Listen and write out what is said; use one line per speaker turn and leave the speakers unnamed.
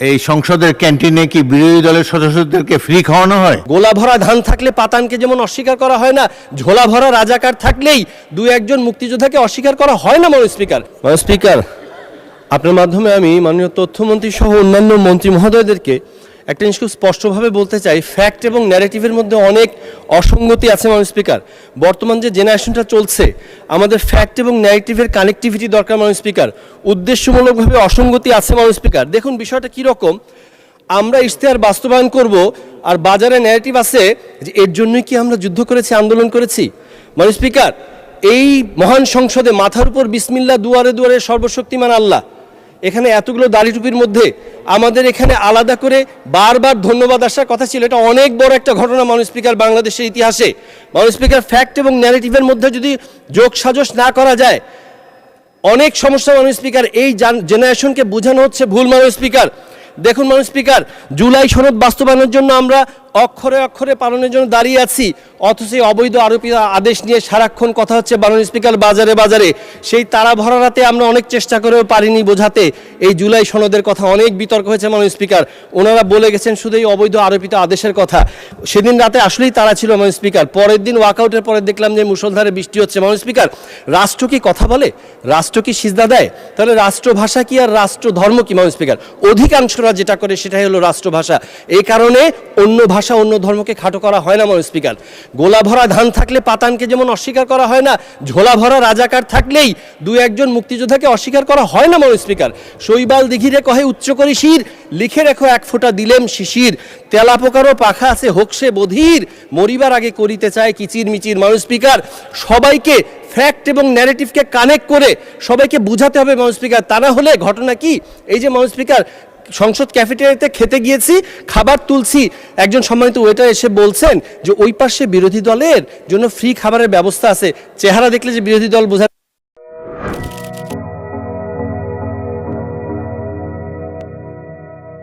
এই সংসদের ক্যান্টিনে কি বিরোধী দলের সদস্যদেরকে ফ্রি খাওয়ানো হয়?
গোলা ভরা ধান থাকলে পাতানকে যেমন অস্বীকার করা হয় না, ঝোলা ভরা রাজাকার থাকলেই দু একজন মুক্তিযোদ্ধাকে অস্বীকার করা হয় না। মাননীয় স্পিকার, আপনার মাধ্যমে আমি মাননীয় তথ্যমন্ত্রী সহ অন্যান্য মন্ত্রী মহোদয়দেরকে একটা জিনিস খুব স্পষ্টভাবে বলতে চাই, ফ্যাক্ট এবং ন্যারেটিভের মধ্যে অনেক অসঙ্গতি আছে। মাননীয় স্পিকার, বর্তমান যে জেনারেশনটা চলছে, আমাদের ফ্যাক্ট এবং ন্যারেটিভের কানেক্টিভিটি দরকার। মাননীয় স্পিকার, উদ্দেশ্যমূলকভাবে অসঙ্গতি আছে। মাননীয় স্পিকার, দেখুন বিষয়টা কীরকম, আমরা ইশতেহার বাস্তবায়ন করব আর বাজারে ন্যারেটিভ আছে যে এর জন্যই কি আমরা যুদ্ধ করেছি, আন্দোলন করেছি। মাননীয় স্পিকার, এই মহান সংসদে মাথার উপর বিসমিল্লাহ, দুয়ারে দুয়ারে সর্বশক্তিমান আল্লাহ, এখানে এতগুলো দাড়ি টুপির মধ্যে আমাদের এখানে আলাদা করে বারবার ধন্যবাদ আসার কথা ছিল। এটা অনেক বড় একটা ঘটনা মাননীয় স্পিকার বাংলাদেশের ইতিহাসে। মাননীয় স্পিকার, ফ্যাক্ট এবং ন্যারেটিভের মধ্যে যদি যোগ সাজস না করা যায় অনেক সমস্যা। মাননীয় স্পিকার, এই জেনারেশনকে বোঝানো হচ্ছে ভুল। মাননীয় স্পিকার, দেখুন মাননীয় স্পিকার, জুলাই সনদ বাস্তবায়নের জন্য আমরা অক্ষরে অক্ষরে পালনের জন্য দাঁড়িয়ে আছি, অথচ এই অবৈধ আরোপিত আদেশ নিয়ে সারাক্ষণ কথা হচ্ছে মাননীয় স্পিকার বাজারে বাজারে। সেই তারা ভরা রাতে আমরা অনেক চেষ্টা করেও পারিনি বোঝাতে। এই জুলাই সনদের কথা অনেক বিতর্ক হয়েছে মাননীয় স্পিকার, ওনারা বলে গেছেন শুধু এই অবৈধ আরোপিত আদেশের কথা। সেদিন রাতে আসলেই তারা ছিল মাননীয় স্পিকার, পরের দিন ওয়াকআউটের পরে দেখলাম যে মুষলধারে বৃষ্টি হচ্ছে। মাননীয় স্পিকার, রাষ্ট্র কি কথা বলে? রাষ্ট্র কি সিজদা দেয়? তাহলে রাষ্ট্রভাষা কি আর রাষ্ট্র ধর্ম কি? মাননীয় স্পিকার, অধিকাংশরা যেটা করে সেটাই হলো রাষ্ট্রভাষা। এই কারণে অন্য ভাষা অন্য ধর্মকে খাটো করা হয় না। মাননীয় স্পিকার, গোলা ভরা ধান থাকলে পাতানকে যেমন অস্বীকার করা হয় না, ঝোলা ভরা রাজাকার থাকলেই দু একজন মুক্তিযোদ্ধাকে অস্বীকার করা হয় না। মাননীয় স্পিকার, শৈবাল দিঘিরে কহে উচ্চ করি শির, লিখে রেখো এক ফোঁটা দিলেম শিশির, তেলা পোকারও পাখা আছে হোকসে বধির, মরিবার আগে করিতে চায় কিচির মিচির। মাননীয় স্পিকার, সবাইকে ফ্যাক্ট এবং ন্যারেটিভকে কানেক্ট করে সবাইকে বুঝাতে হবে মাননীয় স্পিকার, তা না হলে ঘটনা কি, এই যে মাননীয় স্পিকার সংসদ ক্যাফেটেরিয়াতে খেতে গিয়েছি, খাবার তুলছি, একজন সম্মানিত ওয়েটার এসে বলছেন যে ওই পাশে বিরোধী দলের জন্য ফ্রি খাবারের ব্যবস্থা আছে। চেহারা দেখলে যে বিরোধী দল বোঝা